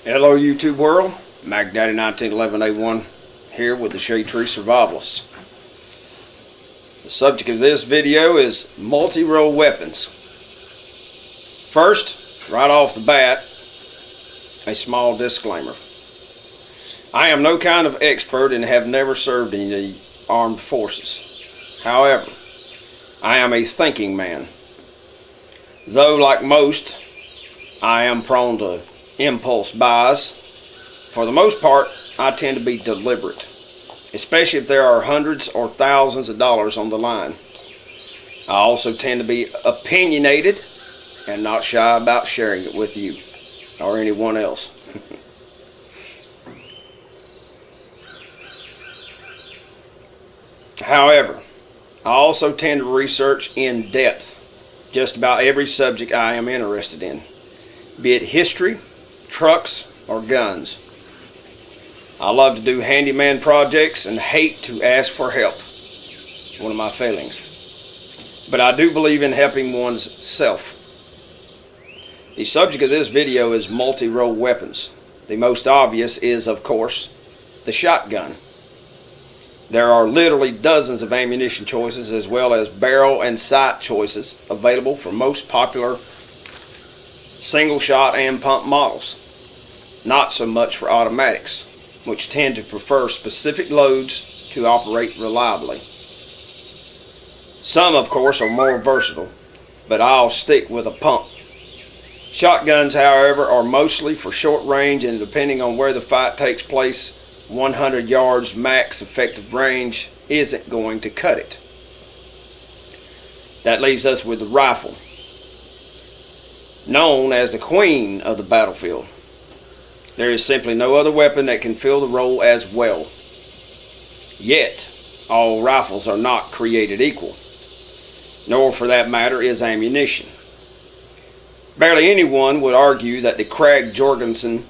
Hello YouTube world, Mac Daddy 1911A1 here with the Shade Tree Survivalists. The subject of this video is multi-role weapons. First, right off the bat, a small disclaimer. I am no kind of expert and have never served in the armed forces. However, I am a thinking man. Though like most, I am prone to impulse buys. For the most part, I tend to be deliberate, especially if there are hundreds or thousands of dollars on the line. I also tend to be opinionated and not shy about sharing it with you or anyone else. However, I also tend to research in depth just about every subject I am interested in, be it history, trucks, or guns. I love to do handyman projects and hate to ask for help. One of my failings. But I do believe in helping one's self. The subject of this video is multi-role weapons. The most obvious is, of course, the shotgun. There are literally dozens of ammunition choices as well as barrel and sight choices available for most popular single shot and pump models. Not so much for automatics, which tend to prefer specific loads to operate reliably. Some, of course, are more versatile, but I'll stick with a pump. Shotguns, however, are mostly for short range, and depending on where the fight takes place, 100 yards max effective range isn't going to cut it. That leaves us with the rifle, known as the queen of the battlefield. There is simply no other weapon that can fill the role as well. Yet, all rifles are not created equal, nor for that matter is ammunition. Barely anyone would argue that the Krag Jorgensen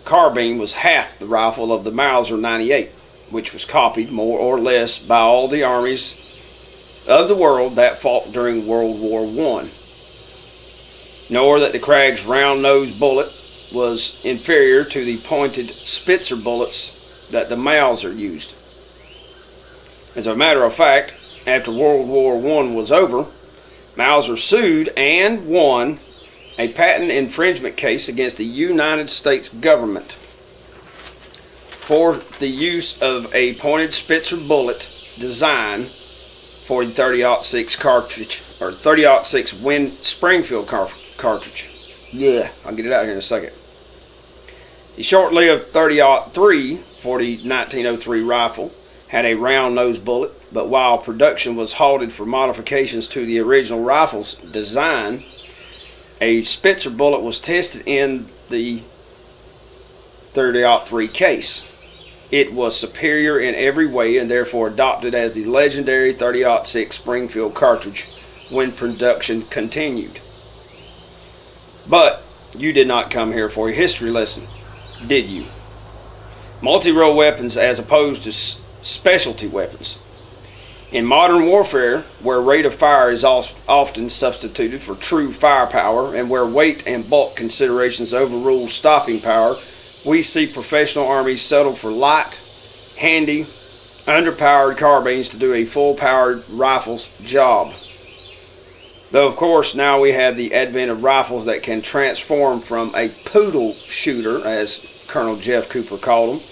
carbine was half the rifle of the Mauser 98, which was copied more or less by all the armies of the world that fought during World War I. Nor that the Krag's round-nosed bullet was inferior to the pointed Spitzer bullets that the Mauser used. As a matter of fact, after World War I was over, Mauser sued and won a patent infringement case against the United States government for the use of a pointed Spitzer bullet design for the 30-06 cartridge, or 30-06 Springfield cartridge. Yeah, I'll get it out here in a second. The short-lived 30-03 for the 1903 rifle had a round-nosed bullet, but while production was halted for modifications to the original rifle's design, a Spitzer bullet was tested in the 30-03 case. It was superior in every way and therefore adopted as the legendary 30-06 Springfield cartridge when production continued. But you did not come here for a history lesson, did you? Multi-role weapons as opposed to specialty weapons. In modern warfare, where rate of fire is often substituted for true firepower and where weight and bulk considerations overrule stopping power, we see professional armies settle for light, handy, underpowered carbines to do a full-powered rifle's job. Though, of course, now we have the advent of rifles that can transform from a poodle shooter, as Colonel Jeff Cooper called them,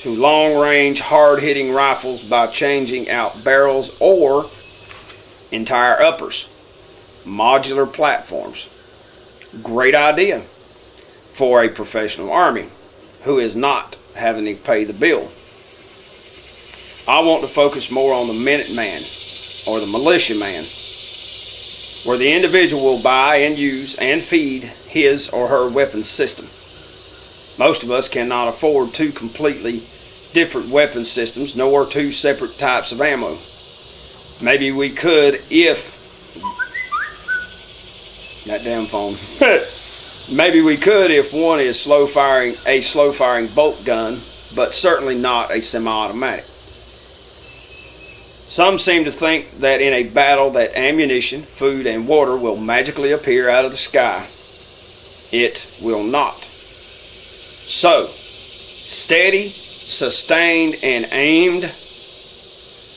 to long-range, hard-hitting rifles by changing out barrels or entire uppers. Modular platforms. Great idea for a professional army who is not having to pay the bill. I want to focus more on the Minuteman or the militiaman, where the individual will buy and use and feed his or her weapon system. Most of us cannot afford two completely different weapon systems, nor two separate types of ammo. Maybe we could if... that damn phone. Maybe we could if one is a slow-firing bolt gun, but certainly not a semi-automatic. Some seem to think that in a battle that ammunition, food, and water will magically appear out of the sky. It will not. So, steady, sustained, and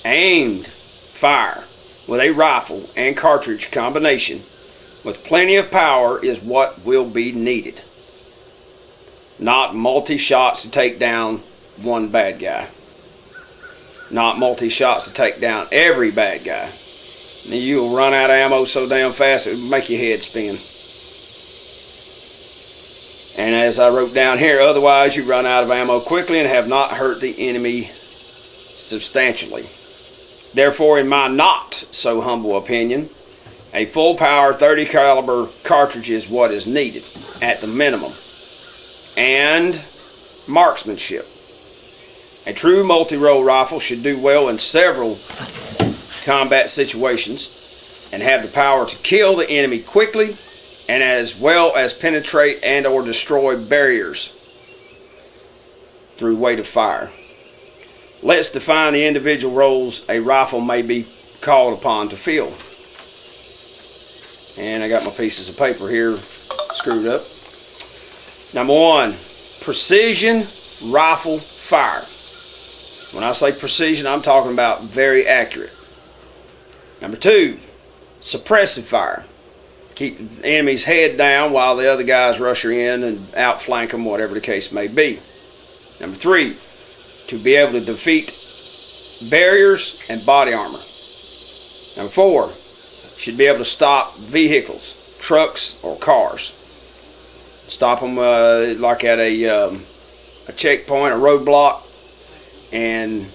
aimed fire with a rifle and cartridge combination with plenty of power is what will be needed. Not multi-shots to take down one bad guy. Not multi-shots to take down every bad guy. You'll run out of ammo so damn fast it will make your head spin. And as I wrote down here, otherwise you run out of ammo quickly and have not hurt the enemy substantially. Therefore, in my not so humble opinion, a full power 30 caliber cartridge is what is needed at the minimum. And marksmanship. A true multi-role rifle should do well in several combat situations and have the power to kill the enemy quickly and as well as penetrate and or destroy barriers through weight of fire. Let's define the individual roles a rifle may be called upon to fill. And I got my pieces of paper here screwed up. Number 1, precision rifle fire. When I say precision, I'm talking about very accurate. Number 2, suppressive fire. Keep the enemy's head down while the other guys rush her in and outflank them, whatever the case may be. Number 3, to be able to defeat barriers and body armor. Number 4, should be able to stop vehicles, trucks, or cars. Stop them like at a checkpoint, a roadblock, and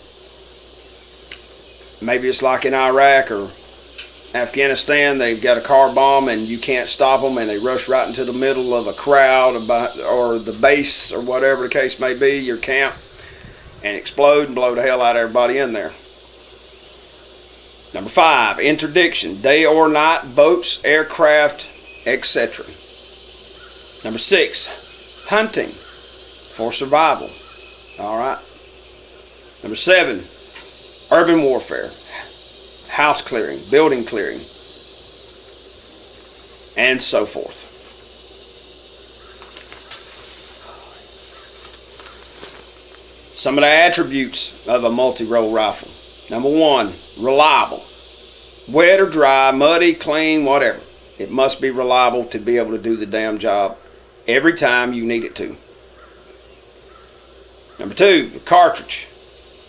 maybe it's like in Iraq or Afghanistan, they've got a car bomb and you can't stop them and they rush right into the middle of a crowd or the base or whatever the case may be, your camp, and explode and blow the hell out of everybody in there. Number 5, interdiction, day or night, boats, aircraft, etc. Number 6, hunting for survival. Alright. Number 7, urban warfare, house clearing, building clearing, and so forth. Some of the attributes of a multi-role rifle. Number 1, reliable. Wet or dry, muddy, clean, whatever. It must be reliable to be able to do the damn job every time you need it to. Number 2, the cartridge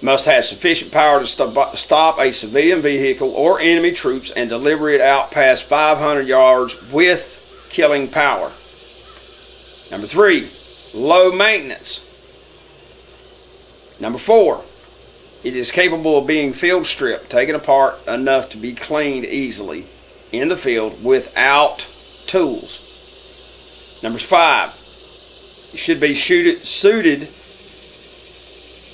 must have sufficient power to stop a civilian vehicle or enemy troops and deliver it out past 500 yards with killing power. Number 3, low maintenance. Number 4, it is capable of being field stripped, taken apart enough to be cleaned easily in the field without tools. Number 5, it should be suited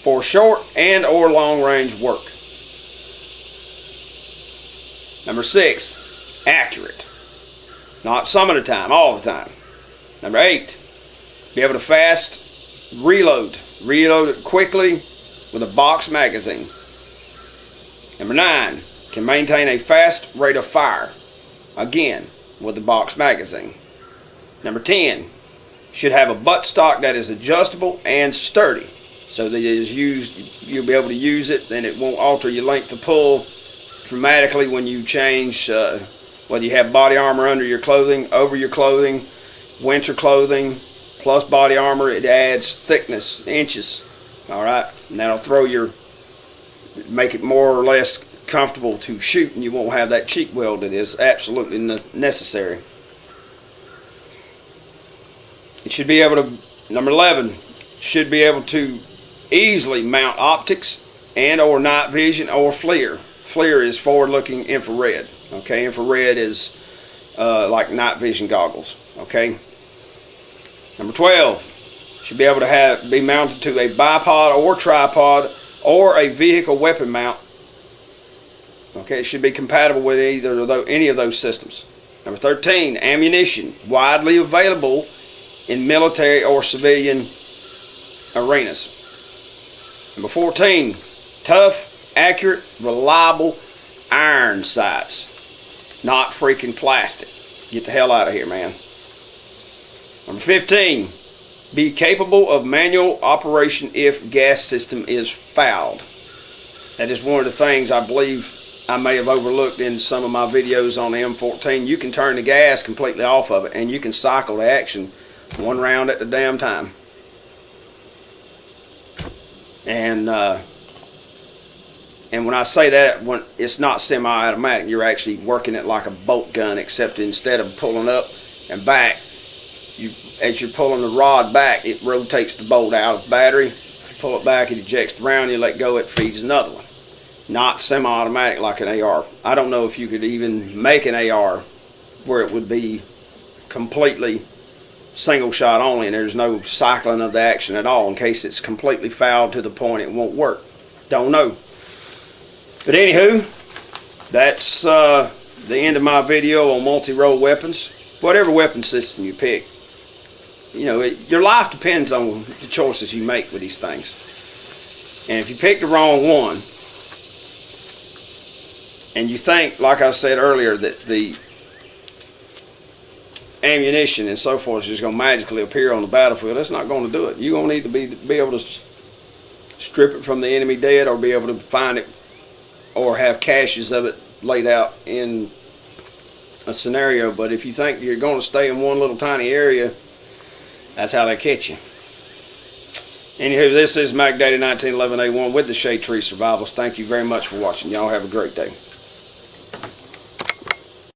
for short and or long range work. Number 6, accurate. Not some of the time, all the time. Number 8, be able to fast reload. Reload it quickly with a box magazine. Number 9, can maintain a fast rate of fire. Again, with the box magazine. Number 10, should have a buttstock that is adjustable and sturdy. So that it is used, you'll be able to use it and it won't alter your length of pull dramatically when you change, whether you have body armor under your clothing, over your clothing, winter clothing, plus body armor, it adds thickness, inches. Alright, and that'll make it more or less comfortable to shoot, and you won't have that cheek weld that is absolutely necessary. It should be able to, number 11, should be able to easily mount optics and or night vision or FLIR. FLIR is forward-looking infrared. Okay, infrared is like night vision goggles. Okay. Number 12, should be able to be mounted to a bipod or tripod or a vehicle weapon mount. Okay, it should be compatible with any of those systems. Number 13, ammunition, widely available in military or civilian arenas. Number 14, tough, accurate, reliable iron sights, not freaking plastic. Get the hell out of here, man. Number 15, Be capable of manual operation if gas system is fouled. That is one of the things I believe I may have overlooked in some of my videos on the M14. You can turn the gas completely off of it, and you can cycle the action one round at the damn time. And when I say that, when it's not semi-automatic, you're actually working it like a bolt gun, except instead of pulling up and back, as you're pulling the rod back, it rotates the bolt out of the battery. You pull it back, it ejects the round, you let go, it feeds another one. Not semi-automatic like an AR. I don't know if you could even make an AR where it would be completely single shot only and there's no cycling of the action at all in case it's completely fouled to the point it won't work. Don't know. But anywho, that's the end of my video on multi-role weapons. Whatever weapon system you pick, you know, your life depends on the choices you make with these things. And if you pick the wrong one, and you think, like I said earlier, that the ammunition and so forth is just going to magically appear on the battlefield, that's not going to do it. You're going to need to be able to strip it from the enemy dead, or be able to find it, or have caches of it laid out in a scenario. But if you think you're going to stay in one little tiny area, that's how they catch you. Anywho, this is Mac Daddy 1911A1 with the Shade Tree Survivals. Thank you very much for watching. Y'all have a great day.